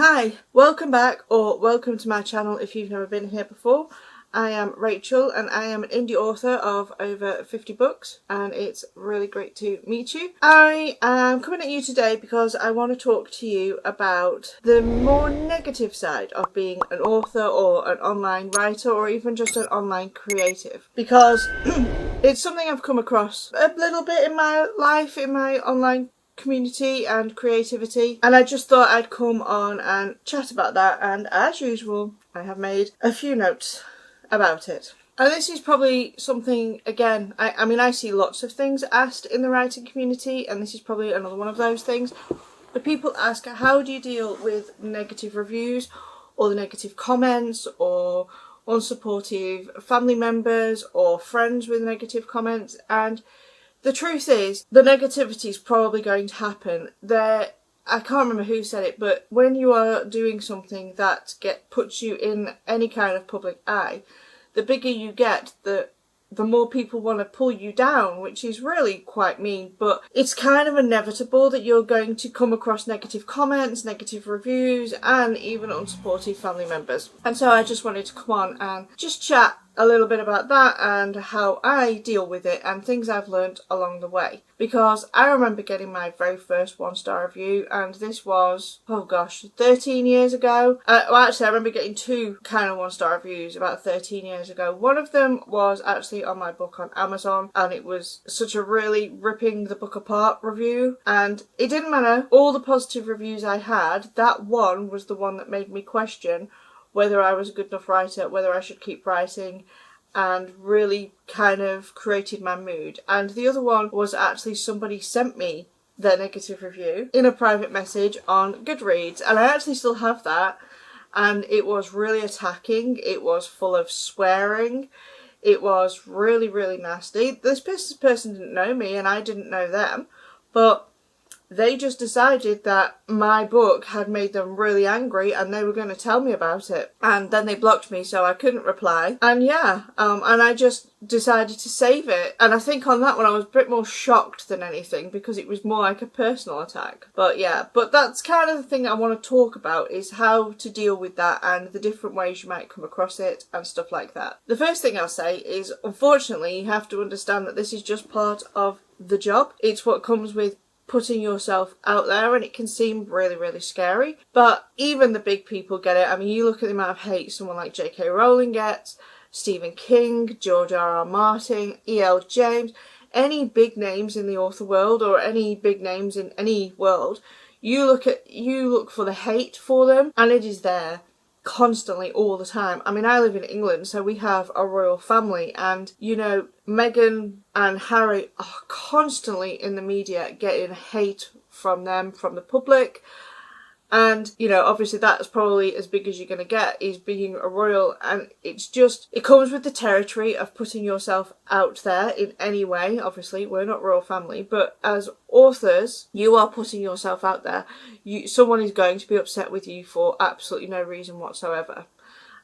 Hi, welcome back or welcome to my channel if you've never been here before. I am Rachel and I am an indie author of over 50 books and it's really great to meet you. I am coming at you today because I want to talk to you about the more negative side of being an author or an online writer or even just an online creative, because it's something I've come across a little bit in my life, in my online community and creativity, and I just thought I'd come on and chat about that, and as usual I have made a few notes about it. And this is probably something, again, I mean I see lots of things asked in the writing community, and this is probably another one of those things. The people ask, how do you deal with negative reviews or the negative comments or unsupportive family members or friends with negative comments? And the truth is, the negativity is probably going to happen. I can't remember who said it, but when you are doing something that puts you in any kind of public eye, the bigger you get, the more people want to pull you down, which is really quite mean, but it's kind of inevitable that you're going to come across negative comments, negative reviews, and even unsupportive family members. And so I just wanted to come on and just chat a little bit about that and how I deal with it and things I've learned along the way. Because I remember getting my very first 1-star review, and this was, 13 years ago. Actually, I remember getting 2 kind of 1-star reviews about 13 years ago. One of them was actually on my book on Amazon, and it was such a really ripping the book apart review. And it didn't matter all the positive reviews I had, that one was the one that made me question whether I was a good enough writer, whether I should keep writing, and really kind of created my mood. And the other one was actually somebody sent me their negative review in a private message on Goodreads, and I actually still have that, and it was really attacking, it was full of swearing, it was really, really nasty. This person didn't know me and I didn't know them, but they just decided that my book had made them really angry and they were going to tell me about it. And then they blocked me, so I couldn't reply. And yeah, and I just decided to save it. And I think on that one I was a bit more shocked than anything because it was more like a personal attack. But yeah, but that's kind of the thing I want to talk about, is how to deal with that and the different ways you might come across it and stuff like that. The first thing I'll say is, unfortunately, you have to understand that this is just part of the job. It's what comes with putting yourself out there, and it can seem really, really scary, but even the big people get it. I mean, you look at the amount of hate someone like J.K. Rowling gets, Stephen King, George R.R. Martin, E.L. James, any big names in the author world or any big names in any world, you look for the hate for them, and it is there constantly all the time. I mean, I live in England, so we have a royal family, and you know, Meghan and Harry are constantly in the media getting hate from them, from the public. And, you know, obviously that's probably as big as you're going to get, is being a royal, and it's just, it comes with the territory of putting yourself out there in any way. Obviously, we're not royal family, but as authors, you are putting yourself out there. Someone is going to be upset with you for absolutely no reason whatsoever.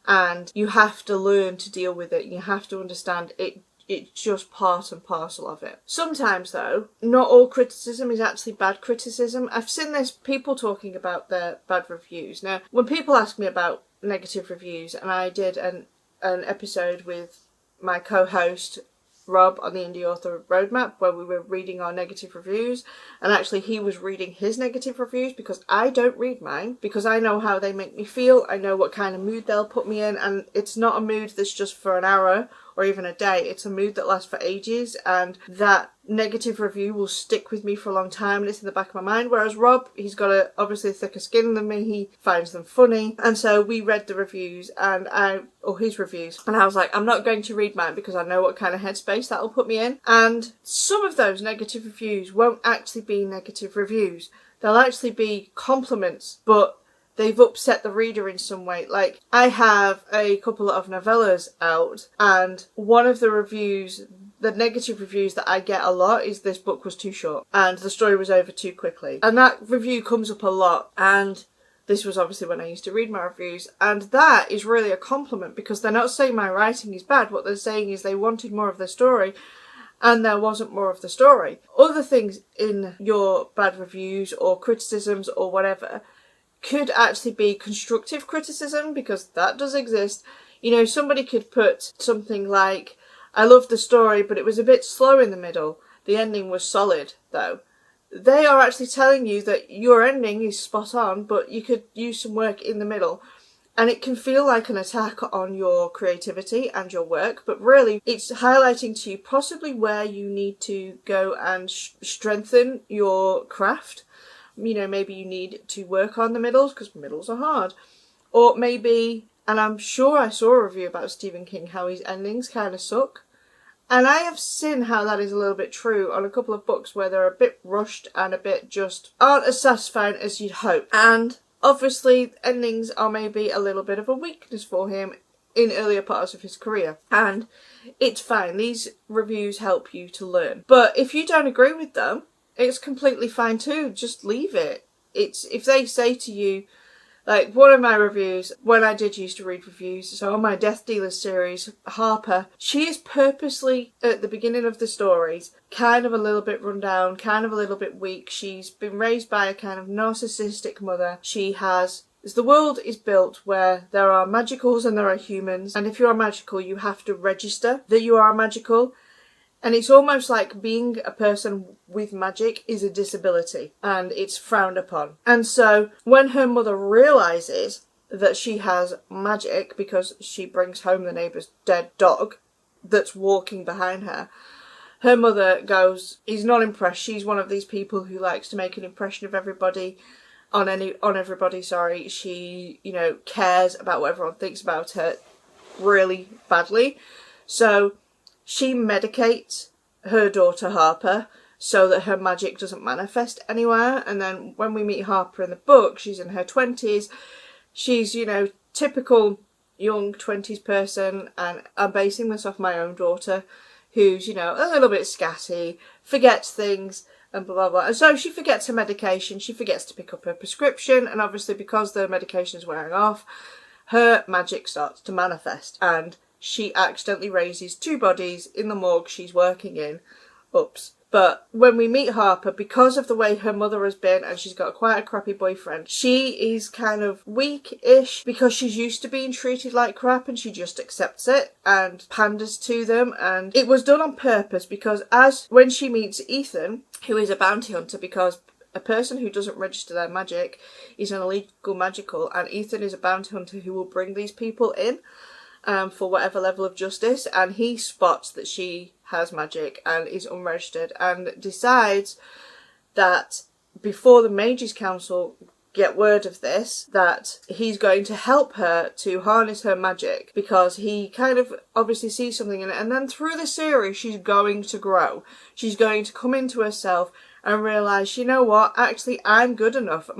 And you have to learn to deal with it. You have to understand it. It's just part and parcel of it. Sometimes though, not all criticism is actually bad criticism. I've seen this, people talking about their bad reviews. Now, when people ask me about negative reviews, and I did an episode with my co-host Rob on the Indie Author Roadmap where we were reading our negative reviews, and actually he was reading his negative reviews because I don't read mine, because I know how they make me feel, I know what kind of mood they'll put me in, and it's not a mood that's just for an hour or even a day, it's a mood that lasts for ages, and that negative review will stick with me for a long time and it's in the back of my mind. Whereas Rob, he's got obviously thicker skin than me, he finds them funny, and so we read the reviews or his reviews, and I was like, I'm not going to read mine because I know what kind of headspace that'll put me in. And some of those negative reviews won't actually be negative reviews, they'll actually be compliments, but they've upset the reader in some way. Like, I have a couple of novellas out, and one of the reviews, the negative reviews that I get a lot, is this book was too short and the story was over too quickly. And that review comes up a lot, and this was obviously when I used to read my reviews, and that is really a compliment because they're not saying my writing is bad. What they're saying is they wanted more of the story and there wasn't more of the story. Other things in your bad reviews or criticisms or whatever could actually be constructive criticism, because that does exist. You know, somebody could put something like, I love the story, but it was a bit slow in the middle. The ending was solid, though. They are actually telling you that your ending is spot on, but you could use some work in the middle. And it can feel like an attack on your creativity and your work, but really it's highlighting to you possibly where you need to go and strengthen your craft. You know, maybe you need to work on the middles, because middles are hard. Or maybe, and I'm sure I saw a review about Stephen King, how his endings kind of suck. And I have seen how that is a little bit true on a couple of books where they're a bit rushed and a bit just aren't as satisfying as you'd hope. And obviously, endings are maybe a little bit of a weakness for him in earlier parts of his career. And it's fine. These reviews help you to learn. But if you don't agree with them, it's completely fine too. Just leave it. It's if they say to you, like one of my reviews, when I did used to read reviews, so on my Death Dealer series, Harper, she is purposely, at the beginning of the stories, kind of a little bit run down, kind of a little bit weak. She's been raised by a kind of narcissistic mother. She has... The world is built where there are magicals and there are humans, and if you are magical, you have to register that you are magical. And it's almost like being a person with magic is a disability and it's frowned upon. And so when her mother realises that she has magic because she brings home the neighbour's dead dog that's walking behind her, her mother is not impressed. She's one of these people who likes to make an impression of everybody, on everybody. She, you know, cares about what everyone thinks about her really badly. So she medicates her daughter Harper so that her magic doesn't manifest anywhere. And then when we meet Harper in the book, she's in her 20s. She's, you know, typical young 20s person, and I'm basing this off my own daughter, who's, you know, a little bit scatty, forgets things, and blah, blah, blah. And so she forgets her medication, she forgets to pick up her prescription, and obviously because the medication's wearing off, her magic starts to manifest, and she accidentally raises 2 bodies in the morgue she's working in. Oops. But when we meet Harper, because of the way her mother has been, and she's got quite a crappy boyfriend, she is kind of weak-ish because she's used to being treated like crap, and she just accepts it and panders to them. And it was done on purpose, because when she meets Ethan, who is a bounty hunter, because a person who doesn't register their magic is an illegal magical, and Ethan is a bounty hunter who will bring these people in for whatever level of justice, and he spots that she has magic and is unregistered and decides that before the Mages Council get word of this, that he's going to help her to harness her magic, because he kind of obviously sees something in it. And then through the series she's going to grow. She's going to come into herself and realise, you know what, actually I'm good enough.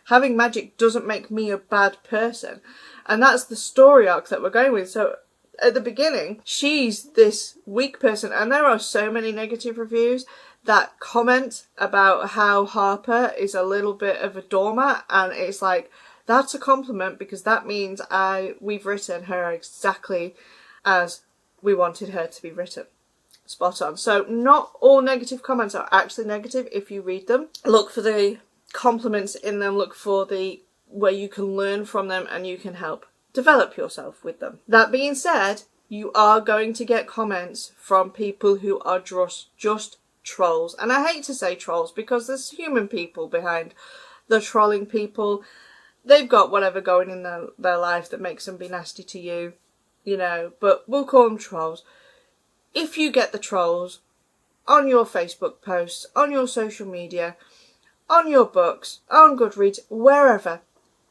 Having magic doesn't make me a bad person. And that's the story arc that we're going with. So at the beginning, she's this weak person, and there are so many negative reviews that comment about how Harper is a little bit of a doormat, and it's like, that's a compliment, because that means we've written her exactly as we wanted her to be written. Spot on. So not all negative comments are actually negative if you read them. Look for the compliments in them, look for where you can learn from them and you can help develop yourself with them. That being said, you are going to get comments from people who are just trolls. And I hate to say trolls, because there's human people behind the trolling people. They've got whatever going in their life that makes them be nasty to you, you know, but we'll call them trolls. If you get the trolls on your Facebook posts, on your social media, on your books, on Goodreads, wherever,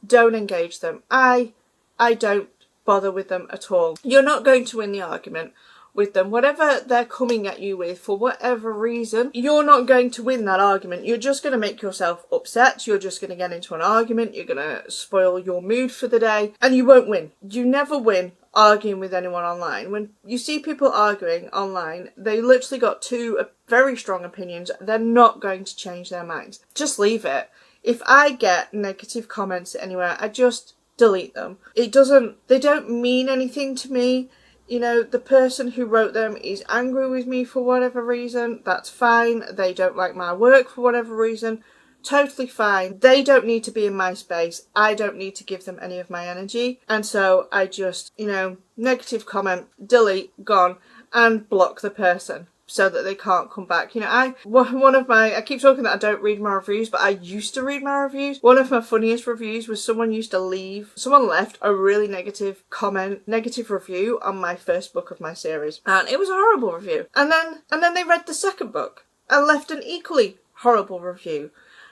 don't engage them. I don't bother with them at all. You're not going to win the argument with them. Whatever they're coming at you with, for whatever reason, you're not going to win that argument. You're just going to make yourself upset. You're just going to get into an argument. You're going to spoil your mood for the day, and you won't win. You never win arguing with anyone online. When you see people arguing online, they literally got 2 very strong opinions. They're not going to change their minds. Just leave it. If I get negative comments anywhere, I just delete them. They don't mean anything to me. You know, the person who wrote them is angry with me for whatever reason. That's fine. They don't like my work for whatever reason. totally fine. They don't need to be in my space. I don't need to give them any of my energy. And so I just, negative comment, delete, gone, and block the person so that they can't come back. I keep talking that I don't read my reviews, but I used to read my reviews. One of my funniest reviews was someone left a really negative review on my first book of my series. And it was a horrible review. And then they read the second book and left an equally horrible review.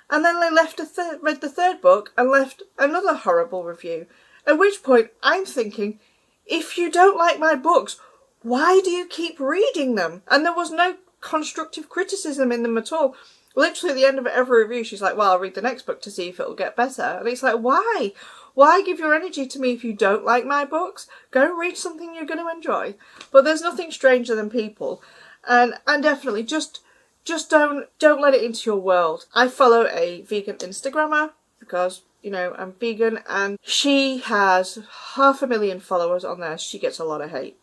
And then they read the third book and left another horrible review. At which point I'm thinking, if you don't like my books, why do you keep reading them? And there was no constructive criticism in them at all. Literally at the end of every review, she's like, well, I'll read the next book to see if it'll get better. And it's like, why? Why give your energy to me if you don't like my books? Go read something you're going to enjoy. But there's nothing stranger than people. And definitely just don't let it into your world. I follow a vegan Instagrammer because, I'm vegan, and she has 500,000 followers on there. She gets a lot of hate.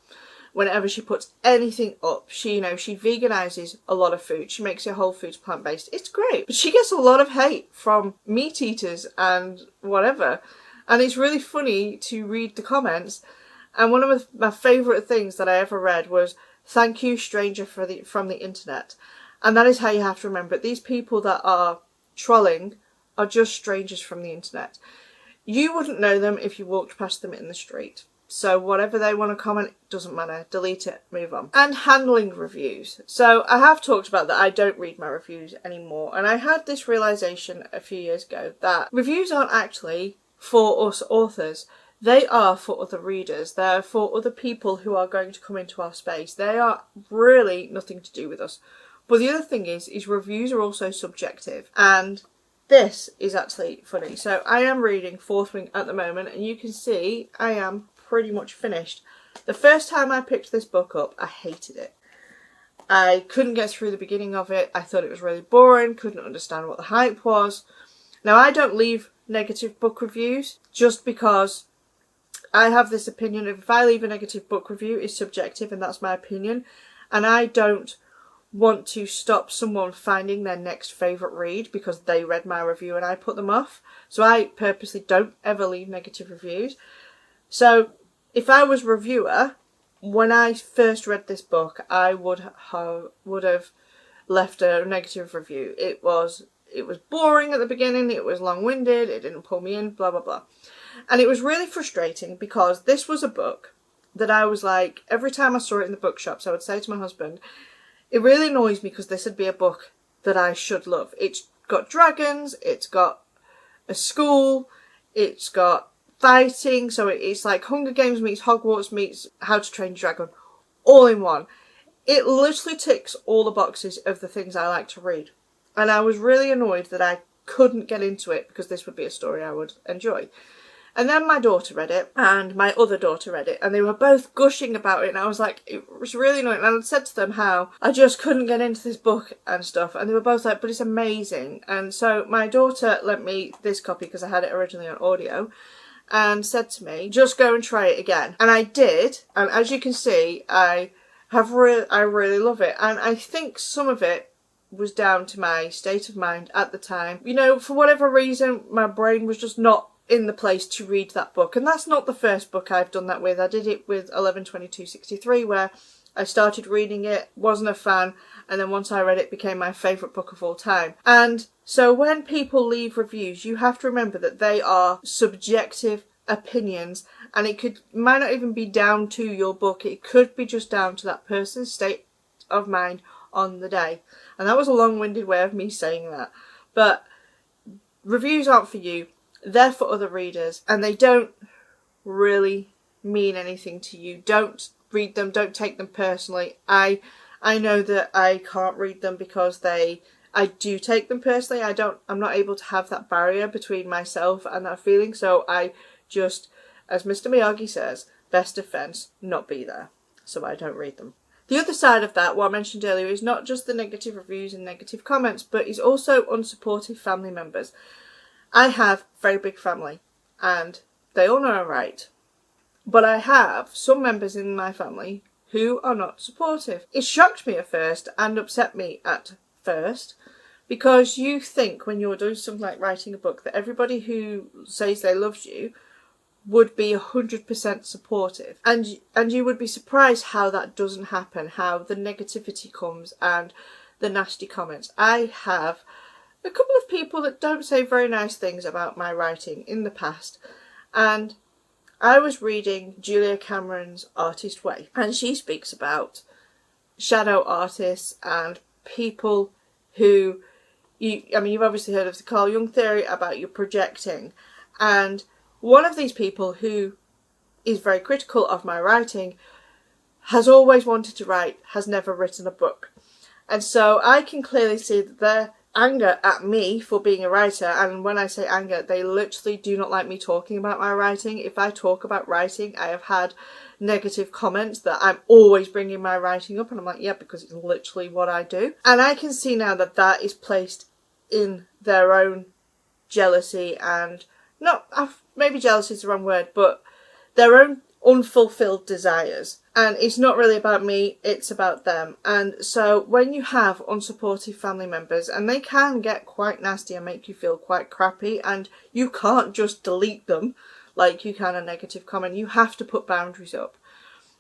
Whenever she puts anything up, she veganizes a lot of food. She makes her whole foods plant-based. It's great. But she gets a lot of hate from meat eaters and whatever. And it's really funny to read the comments. And one of my favourite things that I ever read was, "Thank you, stranger, from the internet." And that is how you have to remember it. These people that are trolling are just strangers from the internet. You wouldn't know them if you walked past them in the street. So whatever they want to comment, doesn't matter. Delete it, move on. And handling reviews. So I have talked about that I don't read my reviews anymore. And I had this realisation a few years ago that reviews aren't actually for us authors. They are for other readers. They're for other people who are going to come into our space. They are really nothing to do with us. But the other thing is reviews are also subjective. And this is actually funny. So I am reading Fourth Wing at the moment, and you can see I am pretty much finished. The first time I picked this book up, I hated it. I couldn't get through the beginning of it. I thought it was really boring, couldn't understand what the hype was. Now, I don't leave negative book reviews just because I have this opinion of if I leave a negative book review, it's subjective and that's my opinion. And I don't want to stop someone finding their next favourite read because they read my review and I put them off. So I purposely don't ever leave negative reviews. So if I was a reviewer, when I first read this book, I would have left a negative review. It was boring at the beginning, it was long-winded, it didn't pull me in, blah, blah, blah. And it was really frustrating because this was a book that I was like, every time I saw it in the bookshops, I would say to my husband, it really annoys me because this would be a book that I should love. It's got dragons, it's got a school, it's got fighting, so it's like Hunger Games meets Hogwarts meets How to Train Your Dragon, all in one. It literally ticks all the boxes of the things I like to read. And I was really annoyed that I couldn't get into it because this would be a story I would enjoy. And then my daughter read it, and my other daughter read it, and they were both gushing about it, and I was like, it was really annoying. And I said to them how I just couldn't get into this book and stuff, and they were both like, but it's amazing. And so my daughter lent me this copy because I had it originally on audio, and said to me, just go and try it again. And I did, and as you can see, I really love it. And I think some of it was down to my state of mind at the time. For whatever reason, my brain was just not in the place to read that book. And that's not the first book I've done that with. I did it with 11/22/63, where I started reading it, wasn't a fan, and then once I read it, became my favourite book of all time. And so when people leave reviews, you have to remember that they are subjective opinions, and it might not even be down to your book. It could be just down to that person's state of mind on the day. And that was a long-winded way of me saying that. But reviews aren't for you. They're for other readers, and they don't really mean anything to you. Don't read them. Don't take them personally. I know that I can't read them because I do take them personally. I'm not able to have that barrier between myself and that feeling. So I just, as Mr. Miyagi says, best defense, not be there. So I don't read them. The other side of that, what I mentioned earlier, is not just the negative reviews and negative comments, but is also unsupportive family members. I have a very big family, and they all know I'm right. But I have some members in my family who are not supportive. It shocked me at first and upset me at first because you think when you're doing something like writing a book that everybody who says they love you would be 100% supportive, and you would be surprised how that doesn't happen, how the negativity comes and the nasty comments. I have a couple of people that don't say very nice things about my writing in the past, and I was reading Julia Cameron's Artist Way, and she speaks about shadow artists and people who, you've obviously heard of the Carl Jung theory about you projecting, and one of these people who is very critical of my writing has always wanted to write, has never written a book. And so I can clearly see that their anger at me for being a writer, and when I say anger, they literally do not like me talking about my writing. If I talk about writing, I have had negative comments that I'm always bringing my writing up, and I'm like, yeah, because it's literally what I do. And I can see now that that is placed in their own jealousy, and maybe jealousy is the wrong word, but their own unfulfilled desires. And it's not really about me, it's about them. And so when you have unsupportive family members, and they can get quite nasty and make you feel quite crappy, and you can't just delete them like you can a negative comment. You have to put boundaries up.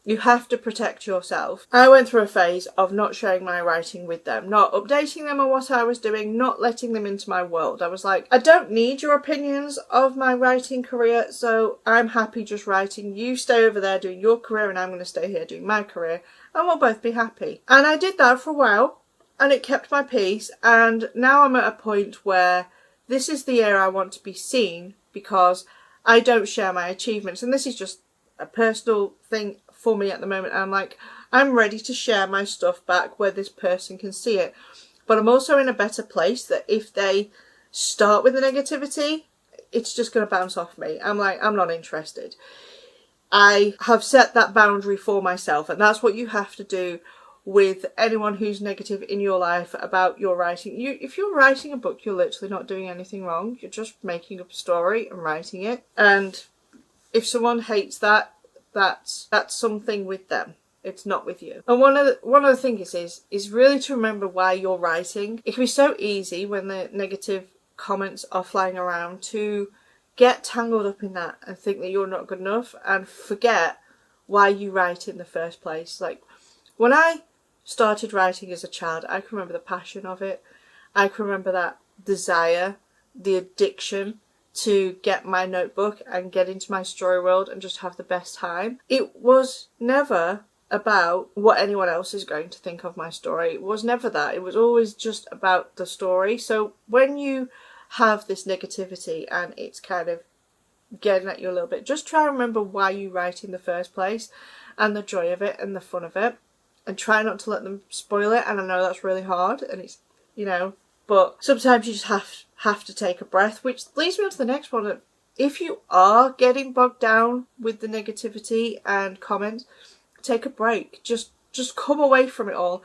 You have to protect yourself. I went through a phase of not sharing my writing with them, not updating them on what I was doing, not letting them into my world. I was like, I don't need your opinions of my writing career, so I'm happy just writing. You stay over there doing your career and I'm going to stay here doing my career, and we'll both be happy. And I did that for a while, and it kept my peace, and now I'm at a point where this is the year I want to be seen, because I don't share my achievements, and this is just a personal thing for me at the moment. I'm like, I'm ready to share my stuff back where this person can see it, but I'm also in a better place that if they start with the negativity, it's just going to bounce off me. I'm like, I'm not interested. I have set that boundary for myself, and that's what you have to do with anyone who's negative in your life about your writing. If you're writing a book, you're literally not doing anything wrong. You're just making up a story and writing it, and if someone hates that, that's something with them. It's not with you. And one of the things is really to remember why you're writing. It can be so easy when the negative comments are flying around to get tangled up in that and think that you're not good enough and forget why you write in the first place. Like, when I started writing as a child, I can remember the passion of it. I can remember that desire, the addiction to get my notebook and get into my story world and just have the best time. It was never about what anyone else is going to think of my story. It was never that. It was always just about the story. So when you have this negativity and it's kind of getting at you a little bit, just try and remember why you write in the first place and the joy of it and the fun of it, and try not to let them spoil it. And I know that's really hard, and it's, but sometimes you just have to take a breath, which leads me on to the next one. If you are getting bogged down with the negativity and comments, take a break. Just come away from it all.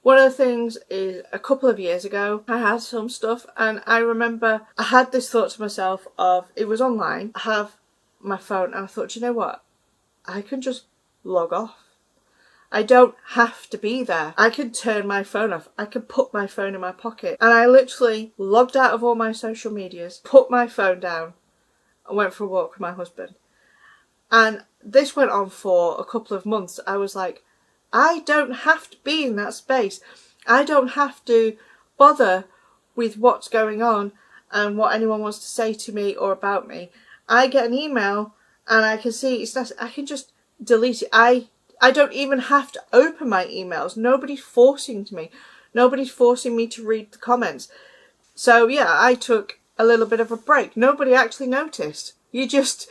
One of the things is, a couple of years ago, I had some stuff, and I remember I had this thought to myself of, it was online, I have my phone, and I thought, you know what? I can just log off. I don't have to be there. I can turn my phone off. I can put my phone in my pocket. And I literally logged out of all my social medias, put my phone down, and went for a walk with my husband. And this went on for a couple of months. I was like, I don't have to be in that space. I don't have to bother with what's going on and what anyone wants to say to me or about me. I get an email and I can see it's not, I can just delete it. I don't even have to open my emails. Nobody's forcing me. Nobody's forcing me to read the comments. So yeah, I took a little bit of a break. Nobody actually noticed. You just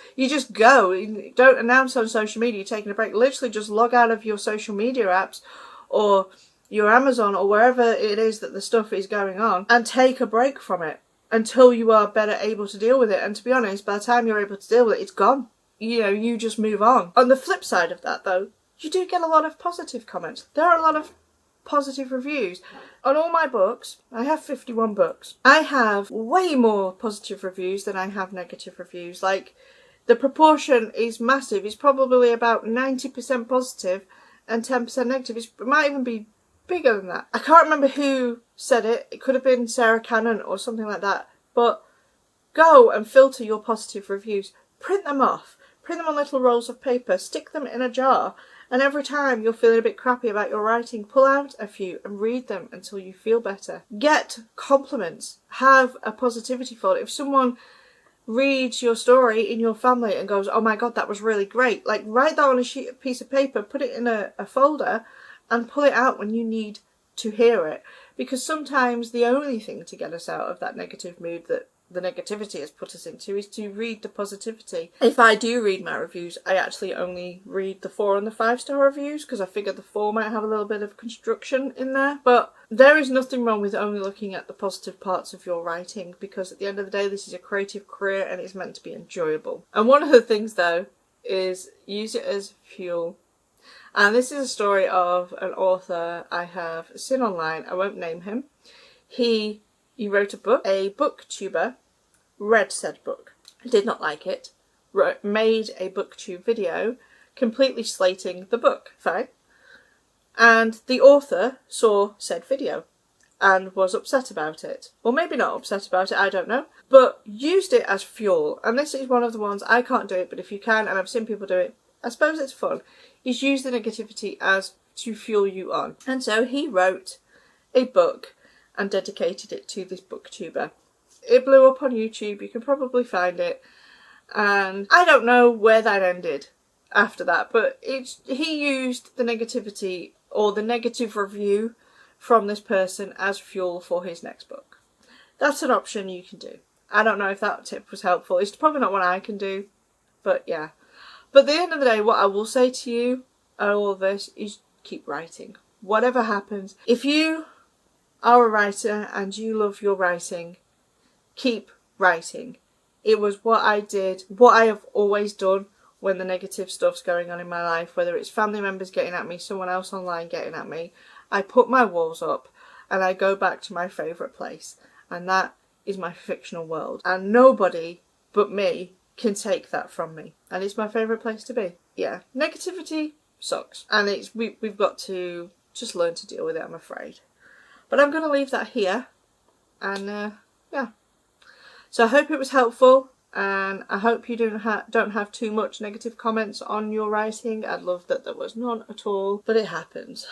go. You don't announce on social media you're taking a break. Literally just log out of your social media apps or your Amazon or wherever it is that the stuff is going on and take a break from it until you are better able to deal with it. And to be honest, by the time you're able to deal with it, it's gone. You just move on. On the flip side of that though, you do get a lot of positive comments. There are a lot of positive reviews. On all my books, I have 51 books. I have way more positive reviews than I have negative reviews. Like, the proportion is massive. It's probably about 90% positive and 10% negative. It might even be bigger than that. I can't remember who said it. It could have been Sarah Cannon or something like that. But go and filter your positive reviews. Print them off. Print them on little rolls of paper. Stick them in a jar. And every time you're feeling a bit crappy about your writing, pull out a few and read them until you feel better. Get compliments. Have a positivity folder. If someone reads your story in your family and goes, oh my god, that was really great, like write that on a piece of paper, put it in a folder and pull it out when you need to hear it. Because sometimes the only thing to get us out of that negative mood that the negativity has put us into is to read the positivity. If I do read my reviews, I actually only read the 4 and the 5-star reviews because I figure the 4 might have a little bit of construction in there. But there is nothing wrong with only looking at the positive parts of your writing, because at the end of the day this is a creative career and it's meant to be enjoyable. And one of the things though is use it as fuel. And this is a story of an author I have seen online. I won't name him. He wrote a book. A booktuber read said book, did not like it, made a booktube video completely slating the book. Fine. And the author saw said video and was upset about it. Or maybe not upset about it, I don't know. But used it as fuel. And this is one of the ones, I can't do it, but if you can, and I've seen people do it, I suppose it's fun, is use the negativity as to fuel you on. And so he wrote a book and dedicated it to this booktuber. It blew up on YouTube, you can probably find it, and I don't know where that ended after that, but he used the negativity or the negative review from this person as fuel for his next book. That's an option you can do. I don't know if that tip was helpful. It's probably not one I can do, but yeah. But at the end of the day, what I will say to you at all of this is keep writing. Whatever happens, if you are a writer and you love your writing, keep writing. It was what I did, what I have always done when the negative stuff's going on in my life, whether it's family members getting at me, someone else online getting at me. I put my walls up and I go back to my favourite place, and that is my fictional world. And nobody but me can take that from me, and it's my favourite place to be. Yeah, negativity sucks, and we've got to just learn to deal with it, I'm afraid. But I'm going to leave that here, and yeah. So I hope it was helpful, and I hope you don't have too much negative comments on your writing. I'd love that there was none at all, but it happens.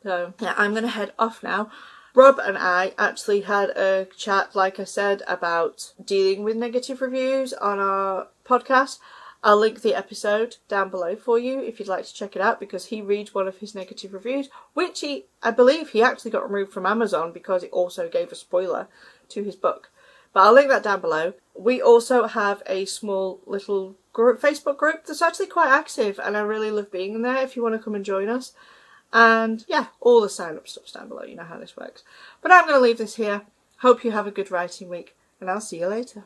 So yeah, I'm going to head off now. Rob and I actually had a chat, like I said, about dealing with negative reviews on our podcast. I'll link the episode down below for you if you'd like to check it out, because he reads one of his negative reviews, which I believe he actually got removed from Amazon because it also gave a spoiler to his book. But I'll link that down below. We also have a small little Facebook group that's actually quite active, and I really love being in there if you want to come and join us. And yeah, all the sign up stuff's down below, you know how this works. But I'm going to leave this here. Hope you have a good writing week, and I'll see you later.